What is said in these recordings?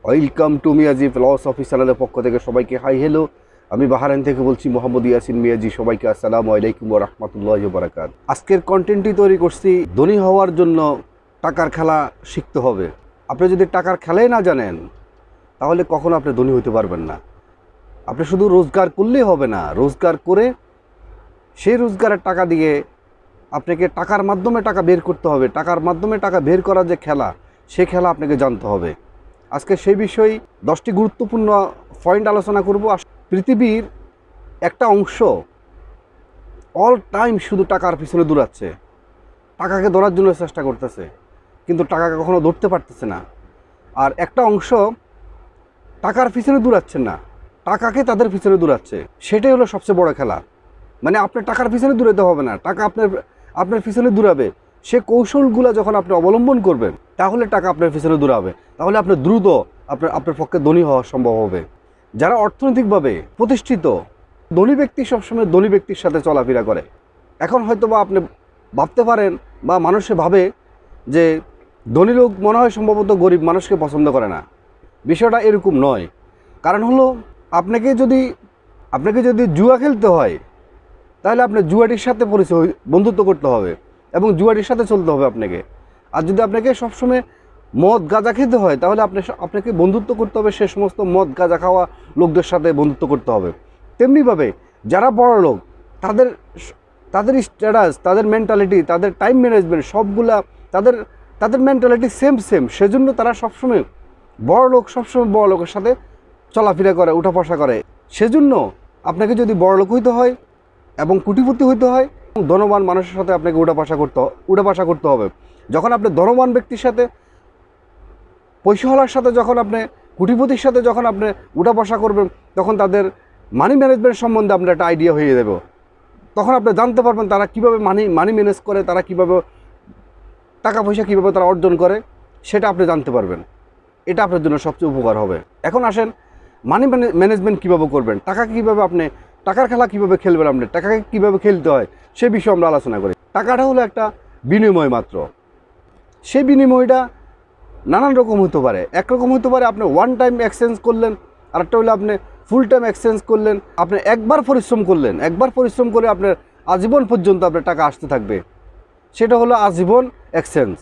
Welcome to Miyaji philosophy চ্যানেলের পক্ষ থেকে সবাইকে হাই হ্যালো। আমি বাহারাইন থেকে বলছি মোহাম্মদ ইয়াসিন মিয়াজি। সবাইকে আসসালামু আলাইকুম ওয়া রাহমাতুল্লাহি ওয়া বারাকাতুহু। আজকের কন্টেন্টটি তৈরি করছি ধনী হওয়ার জন্য টাকার খেলা শিখতে হবে। আপনি যদি টাকার খেলাই না জানেন তাহলে কখনো আপনি ধনী হতে পারবেন না। আপনি শুধু রোজগার করলেই হবে না, রোজগার করে সেই রোজগারের টাকা দিয়ে আপনাকে টাকার মাধ্যমে টাকা বের করতে হবে। টাকার মাধ্যমে টাকা বের করার যে খেলা, সে খেলা আপনাকে জানতে হবে। আজকে সেই বিষয়ে 10টি গুরুত্বপূর্ণ পয়েন্ট আলোচনা করব। পৃথিবীর একটা অংশ অল টাইম শুধু টাকার পিছনে দৌড়াচ্ছে, টাকাকে ধরার জন্য চেষ্টা করতেছে, কিন্তু টাকাকে কখনো ধরতে পারতেছে না। আর একটা অংশ টাকার পিছনে দৌড়াচ্ছে না, টাকাকে তাদের পিছনে দৌড়াচ্ছে। সেটাই হলো সবচেয়ে বড় খেলা। মানে আপনার টাকার পিছনে দৌড়াতে হবে না, টাকা আপনার পিছনে দৌড়াবে। সে কৌশলগুলো যখন আপনি অবলম্বন করবেন তাহলে টাকা আপনার পিছনে দৌড়াবে, তাহলে আপনি দ্রুত আপনার পক্ষে ধনী হওয়া সম্ভব হবে। যারা অর্থনৈতিকভাবে প্রতিষ্ঠিত, ধনী ব্যক্তি সবসময় ধনী ব্যক্তির সাথে চলাফেরা করে। এখন হয়তো বা আপনি ভাবতে পারেন বা মানুষে ভাবে যে ধনী লোক মনে হয় সম্ভবত গরিব মানুষকে পছন্দ করে না। বিষয়টা এরকম নয়। কারণ হলো আপনাকে যদি জুয়া খেলতে হয় তাহলে আপনার জুয়াটির সাথে বন্ধুত্ব করতে হবে এবং জুয়াটির সাথে চলতে হবে আপনাকে। আর যদি আপনাকে সবসময় মদ গাঁজা খেতে হয় তাহলে আপনাকে বন্ধুত্ব করতে হবে সে সমস্ত মদ গাঁজা খাওয়া লোকদের সাথে বন্ধুত্ব করতে হবে। তেমনিভাবে যারা বড় লোক, তাদের স্ট্যাটাস, তাদের মেন্টালিটি, তাদের টাইম ম্যানেজমেন্ট সবগুলা তাদের মেন্টালিটি সেম। সেজন্য তারা সবসময় বড় লোকের সাথে চলাফেরা করে, উঠা বসা করে। সেজন্য আপনাকে যদি বড় লোক হইতে হয় এবং কোটিপতি হইতে হয়, ধনবান মানুষের সাথে আপনাকে উঠা বসা করতে হবে। যখন আপনি ধনবান ব্যক্তির সাথে, পয়সাওয়ালার সাথে, যখন আপনি কোটিপতির সাথে যখন আপনি উঠা বসা করবেন, তখন তাদের মানি ম্যানেজমেন্ট সম্বন্ধে আপনার একটা আইডিয়া হয়ে যাবে। তখন আপনি জানতে পারবেন তারা কীভাবে মানি ম্যানেজ করে, তারা কীভাবে টাকা পয়সা কীভাবে তারা অর্জন করে, সেটা আপনি জানতে পারবেন। এটা আপনার জন্য সবচেয়ে উপকার হবে। এখন আসেন, মানি ম্যানেজমেন্ট কীভাবে করবেন, টাকার খেলা কীভাবে খেলবেন, আপনি টাকাকে কীভাবে খেলতে হয় সে বিষয়ে আমরা আলোচনা করি। টাকাটা হলো একটা বিনিময় মাত্র। সেই বিনিময়টা নানান রকম হতে পারে। একরকম হতে পারে আপনি ওয়ান টাইম এক্সচেঞ্জ করলেন, আরেকটা হলো আপনি ফুল টাইম এক্সচেঞ্জ করলেন। আপনি একবার পরিশ্রম করে আপনার আজীবন পর্যন্ত আপনার টাকা আসতে থাকবে, সেটা হলো আজীবন এক্সচেঞ্জ।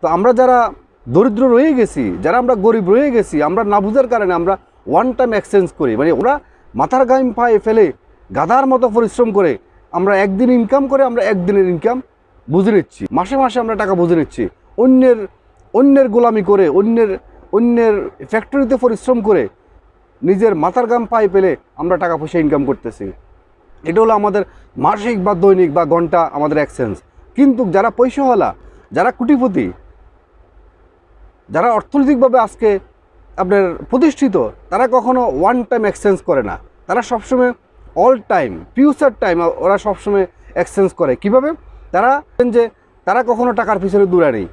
তো আমরা যারা দরিদ্র রয়ে গেছি, যারা আমরা গরিব রয়ে গেছি, আমরা না বুঝার কারণে আমরা ওয়ান টাইম এক্সচেঞ্জ করি। মানে ওরা মাথার গাম পায়ে ফেলে গাধার মতো পরিশ্রম করে আমরা একদিন ইনকাম করে আমরা একদিনের ইনকাম বুঝে নিচ্ছি, মাসে মাসে আমরা টাকা বুঝে নিচ্ছি। অন্যের গোলামি করে, অন্যের ফ্যাক্টরিতে পরিশ্রম করে নিজের মাথার গাম পায়ে ফেলে আমরা টাকা পয়সা ইনকাম করতেছি। এটা হলো আমাদের মাসিক বা দৈনিক বা ঘন্টা আমাদের এক্সচেঞ্জ। কিন্তু যারা পয়সাওয়ালা, যারা কোটিপতি, যারা অর্থনৈতিকভাবে আজকে আপনার প্রতিষ্ঠিত, তারা কখনো ওয়ান টাইম এক্সচেঞ্জ করে না। তারা সবসময় অল টাইম, ফিউচার টাইম ওরা সবসময় এক্সচেঞ্জ করে। কিভাবে? তারা কখনো টাকার পিছনে দৌড়ায় নেই।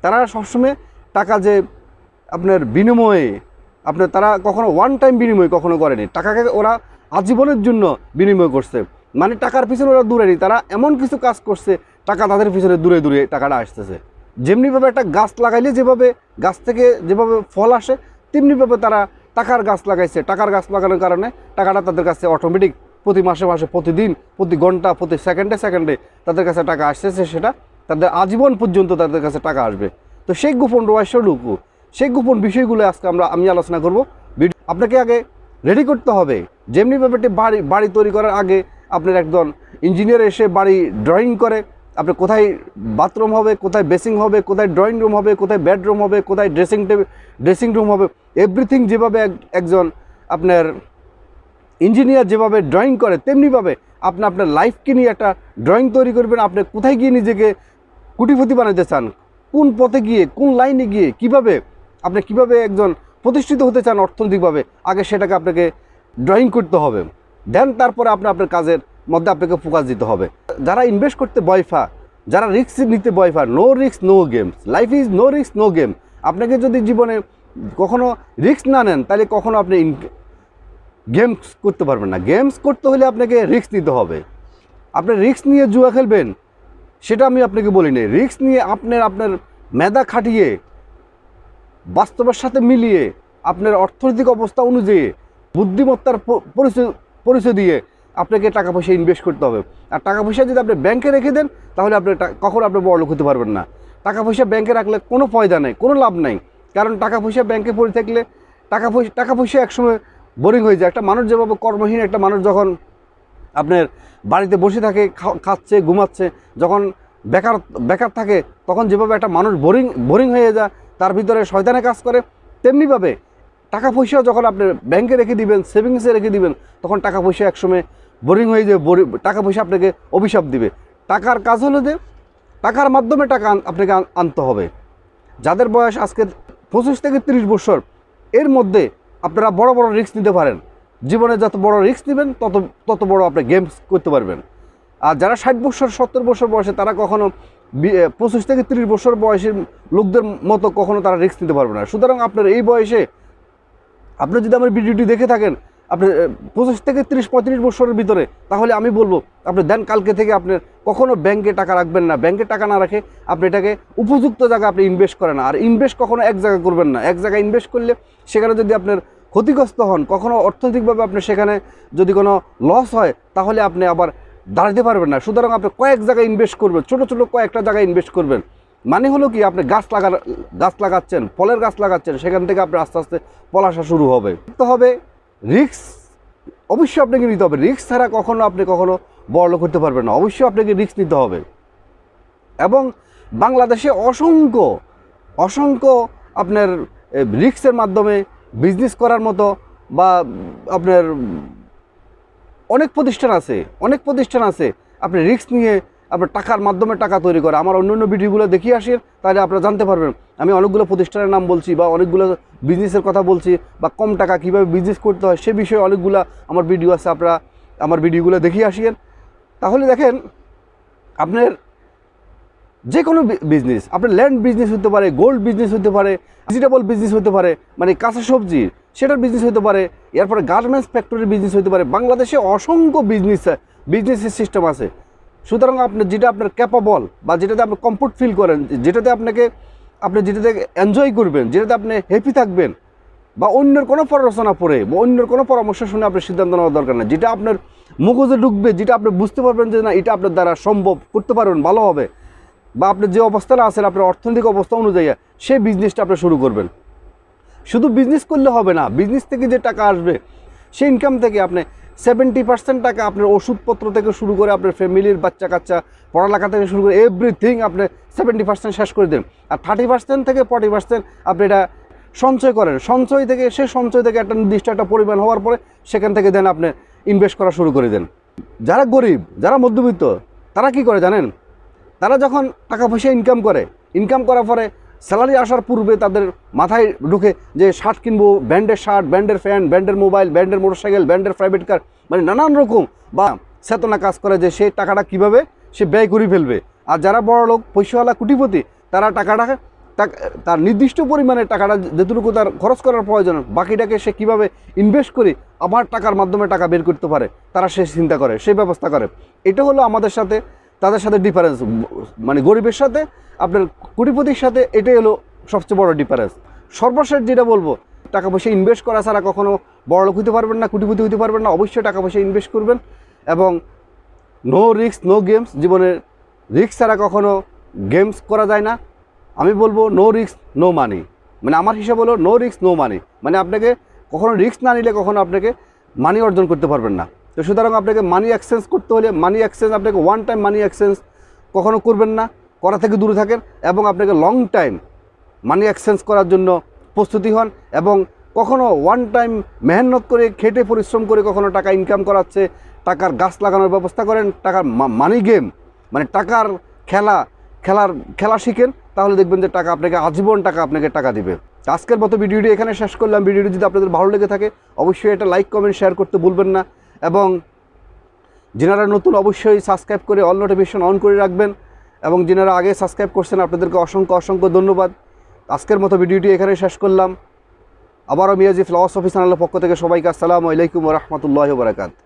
তারা সবসময় টাকা যে আপনার বিনিময়ে তারা কখনো ওয়ান টাইম বিনিময় কখনো করেনি। টাকাকে ওরা আজীবনের জন্য বিনিময় করছে। মানে টাকার পিছনে ওরা দৌড়ায়নি, তারা এমন কিছু কাজ করছে টাকা তাদের পিছনে দূরে টাকাটা আসতেছে। যেমনিভাবে একটা গাছ লাগাইলে যেভাবে গাছ থেকে যেভাবে ফল আসে, তেমনিভাবে তারা টাকার গাছ লাগাইছে। টাকার গাছ লাগানোর কারণে টাকাটা তাদের কাছে অটোমেটিক প্রতি মাসে প্রতিদিন, প্রতি ঘন্টা, প্রতি সেকেন্ডে তাদের কাছে টাকা আসতেছে। সেটা তাদের আজীবন পর্যন্ত তাদের কাছে টাকা আসবে। তো সেই গোপন রহস্যটুকু, সেই গোপন বিষয়গুলো আজকে আমি আলোচনা করব। আপনাকে আগে রেডি করতে হবে। যেমনিভাবে একটি বাড়ি তৈরি করার আগে আপনার একজন ইঞ্জিনিয়ার এসে বাড়ি ড্রয়িং করে, আপনার কোথায় বাথরুম হবে, কোথায় বেসিং হবে, কোথায় ড্রয়িং রুম হবে, কোথায় বেডরুম হবে, কোথায় ড্রেসিং রুম হবে, এভরিথিং যেভাবে একজন আপনার ইঞ্জিনিয়ার যেভাবে ড্রয়িং করে, তেমনিভাবে আপনার লাইফকে নিয়ে একটা ড্রয়িং তৈরি করবেন। আপনি কোথায় গিয়ে নিজেকে কোটিপতি বানাতে চান, কোন পথে গিয়ে, কোন লাইনে গিয়ে, কিভাবে একজন প্রতিষ্ঠিত হতে চান অর্থনৈতিকভাবে, আগে সেটাকে আপনাকে ড্রয়িং করতে হবে। দেন তারপরে আপনার কাজের মধ্যে আপনাকে ফোকাস দিতে হবে। যারা ইনভেস্ট করতে ভয়ফা, যারা রিস্ক নিতে ভয়ফা, no risk no games, life is no risk no game. আপনাকে যদি জীবনে কখনো রিস্ক না নেন তাহলে কখনো আপনি গেমস করতে পারবেন না। গেমস করতে হলে আপনাকে রিস্ক নিতে হবে। আপনি রিস্ক নিয়ে জুয়া খেলবেন সেটা আমি আপনাকে বলিনি। রিস্ক নিয়ে আপনার মেধা খাটিয়ে, বাস্তবের সাথে মিলিয়ে আপনার অর্থনৈতিক অবস্থা অনুযায়ী বুদ্ধিমত্তার পরিচয় দিয়ে আপনাকে টাকা পয়সা ইনভেস্ট করতে হবে। আর টাকা পয়সা যদি আপনি ব্যাংকে রেখে দেন তাহলে আপনি কখনো আপনি বড়লোক হতে পারবেন না। টাকা পয়সা ব্যাংকে রাখলে কোনো ফায়দা নেই, কোনো লাভ নেই। কারণ টাকা পয়সা ব্যাংকে পড়ে থাকলে টাকা পয়সা একসময় বোরিং হয়ে যায়। একটা মানুষ যেভাবে কর্মহীন একটা মানুষ যখন আপনার বাড়িতে বসে থাকে, খাচ্ছে, ঘুমাচ্ছে, যখন বেকার থাকে, তখন যেভাবে একটা মানুষ বোরিং হয়ে যায়, তার ভিতরে শয়তানে কাজ করে, তেমনিভাবে টাকা পয়সা যখন আপনি ব্যাংকে রেখে দিবেন, সেভিংসে রেখে দিবেন, তখন টাকা পয়সা একসময় বোরিং হয়ে যাবে। টাকা পয়সা আপনাকে অভিশাপ দিবে। টাকার কাজ হলো যে টাকার মাধ্যমে টাকা আপনাকে আনতে হবে। যাদের বয়স আজকে 25 থেকে 30 বছর, এর মধ্যে আপনারা বড় বড় রিস্ক নিতে পারেন। জীবনে যত বড় রিস্ক নেবেন তত বড় আপনি গেমস করতে পারবেন। আর যারা 60 বছর 70 বছর বয়সে, তারা কখনো 25 থেকে 30 বছর বয়সের লোকদের মতো কখনো তারা রিস্ক নিতে পারবে না। সুতরাং আপনার এই বয়সে আপনি যদি আমার ভিডিওটি দেখে থাকেন, আপনি 25 থেকে 30-35 বছরের ভিতরে, তাহলে আমি বলবো আপনি দেন কালকে থেকে আপনি কখনো ব্যাংকে টাকা রাখবেন না। ব্যাংকে টাকা না রাখে আপনি এটাকে উপযুক্ত জায়গায় আপনি ইনভেস্ট করেন। আর ইনভেস্ট কখনো এক জায়গায় করবেন না। এক জায়গায় ইনভেস্ট করলে সেখানে যদি আপনার ক্ষতিগ্রস্ত হন, কখনো অর্থনৈতিকভাবে আপনি সেখানে যদি কোনো লস হয়, তাহলে আপনি আবার দাঁড়াতে পারবেন না। সুতরাং আপনি কয়েক জায়গায় ইনভেস্ট করবেন, ছোটো ছোটো কয়েকটা জায়গায় ইনভেস্ট করবেন। মানে হলো কি, আপনি গাছ লাগাচ্ছেন, ফলের গাছ লাগাচ্ছেন, সেখান থেকে আপনার আস্তে আস্তে ফল আসা শুরু হবে। তো হবে রিস্ক অবশ্যই আপনাকে নিতে হবে। রিস্ক ছাড়া আপনি কখনো বড়লোক করতে পারবেন না। অবশ্যই আপনাকে রিস্ক নিতে হবে। এবং বাংলাদেশে অসংখ্য আপনার রিস্কের মাধ্যমে বিজনেস করার মতো বা আপনার অনেক প্রতিষ্ঠান আছে আপনি রিস্ক নিয়ে আপনার টাকার মাধ্যমে টাকা তৈরি করে। আমার অন্য ভিডিওগুলো দেখিয়ে আসেন, তাহলে আপনারা জানতে পারবেন। আমি অনেকগুলো প্রতিষ্ঠানের নাম বলছি বা অনেকগুলো বিজনেসের কথা বলছি, বা কম টাকা কীভাবে বিজনেস করতে হয় সে বিষয়ে অনেকগুলো আমার ভিডিও আছে। আপনারা আমার ভিডিওগুলো দেখিয়ে আসেন, তাহলে দেখেন আপনার যে কোনো বিজনেস, আপনার ল্যান্ড বিজনেস হতে পারে, গোল্ড বিজনেস হতে পারে, ভেজিটেবল বিজনেস হতে পারে, মানে কাঁচা সবজি, সেটার বিজনেস হতে পারে, এরপরে গার্মেন্টস ফ্যাক্টরির বিজনেস হতে পারে। বাংলাদেশে অসংখ্য বিজনেসের সিস্টেম আছে। সুতরাং যেটা আপনার ক্যাপাবল বা যেটাতে আপনি কমফোর্ট ফিল করেন, যেটাতে আপনি যেটাতে এনজয় করবেন, যেটাতে আপনি হ্যাপি থাকবেন, বা অন্যের কোনো প্ররোচনা পড়ে বা অন্যের কোনো পরামর্শ শুনে আপনার সিদ্ধান্ত নেওয়ার দরকার নেই। যেটা আপনার মগজে ঢুকবে, যেটা আপনি বুঝতে পারবেন যে না এটা আপনার দ্বারা সম্ভব, করতে পারবেন, ভালো হবে, বা আপনি যে অবস্থাটা আছেন আপনার অর্থনৈতিক অবস্থা অনুযায়ী সেই বিজনেসটা আপনি শুরু করবেন। শুধু বিজনেস করলে হবে না। বিজনেস থেকে যে টাকা আসবে সেই ইনকাম থেকে আপনি 70% টাকা আপনার ওষুধপত্র থেকে শুরু করে আপনার ফ্যামিলির বাচ্চা কাচ্চা পড়ালেখা থেকে শুরু করে এভরিথিং আপনি 70% শেষ করে দেন। আর 30% থেকে 40% আপনি এটা সঞ্চয় করেন। সঞ্চয় থেকে একটা নির্দিষ্ট একটা পরিমাণ হওয়ার পরে সেখান থেকে দেন আপনি ইনভেস্ট করা শুরু করে দেন। যারা গরিব, যারা মধ্যবিত্ত, তারা কি করে জানেন? তারা যখন টাকা পয়সা ইনকাম করার পরে স্যালারি আসার পূর্বে তাদের মাথায় ঢুকে যে শার্ট কিনবো, ব্র্যান্ডের শার্ট, ব্র্যান্ডের প্যান্ট, ব্র্যান্ডের মোবাইল, ব্র্যান্ডের মোটরসাইকেল, ব্র্যান্ডের প্রাইভেট কার, মানে নানান রকম বা চেতনা কাজ করে যে সেই টাকাটা কীভাবে সে ব্যয় করে ফেলবে। আর যারা বড় লোক, পয়সাওয়ালা, কোটিপতি, তারা তার নির্দিষ্ট পরিমাণে টাকাটা যেটুকু তার খরচ করার প্রয়োজন, বাকিটাকে সে কীভাবে ইনভেস্ট করে আবার টাকার মাধ্যমে টাকা বের করতে পারে, তারা সে চিন্তা করে, সেই ব্যবস্থা করে। এটা হলো তাদের সাথে ডিফারেন্স। মানে গরিবের সাথে আপনার কোটিপতির সাথে এটাই হলো সবচেয়ে বড় ডিফারেন্স। সর্বশেষ যেটা বলবো, টাকা পয়সা ইনভেস্ট করা ছাড়া কখনো বড়লোক হতে পারবেন না, কোটিপতি হতে পারবেন না। অবশ্যই টাকা পয়সা ইনভেস্ট করবেন এবং নো রিস্ক নো গেমস। জীবনের রিস্ক ছাড়া কখনো গেমস করা যায় না। আমি বলবো নো রিস্ক নো মানি। মানে আমার হিসাব হলো নো রিস্ক নো মানি। মানে আপনাকে কখনো রিস্ক না নিলে কখনো আপনাকে মানি অর্জন করতে পারবেন না। তো সুতরাং আপনাকে মানি এক্সচেঞ্জ করতে হলে আপনাকে ওয়ান টাইম মানি এক্সচেঞ্জ কখনো করবেন না, করা থেকে দূরে থাকেন। এবং আপনাকে লং টাইম মানি এক্সচেঞ্জ করার জন্য প্রস্তুতি হন। এবং কখনো ওয়ান টাইম মেহনত করে, খেটে পরিশ্রম করে কখনো টাকা ইনকাম করাচ্ছে, টাকার গাছ লাগানোর ব্যবস্থা করেন। টাকার মানি গেম, মানে টাকার খেলা শিখেন, তাহলে দেখবেন যে টাকা আপনাকে আজীবন টাকা দিবে। আজকের মতো ভিডিওটি এখানে শেষ করলাম। ভিডিওটি যদি আপনাদের ভালো লেগে থাকে অবশ্যই এটা লাইক, কমেন্ট, শেয়ার করতে ভুলবেন না। এবং যারা নতুন অবশ্যই সাবস্ক্রাইব করে অল নোটিফিকেশন অন করে রাখবেন। এবং যারা আগে সাবস্ক্রাইব করছেন আপনাদেরকে অসংখ্য ধন্যবাদ। আজকের মতো ভিডিওটি এখানে শেষ করলাম। আবারও মিয়াজি ফ্লাওয়ার্স অফিস চ্যানেলের পক্ষ থেকে সবাইকে আসসালামু আলাইকুম ওয়া রাহমাতুল্লাহি ওয়া বারাকাতুহু।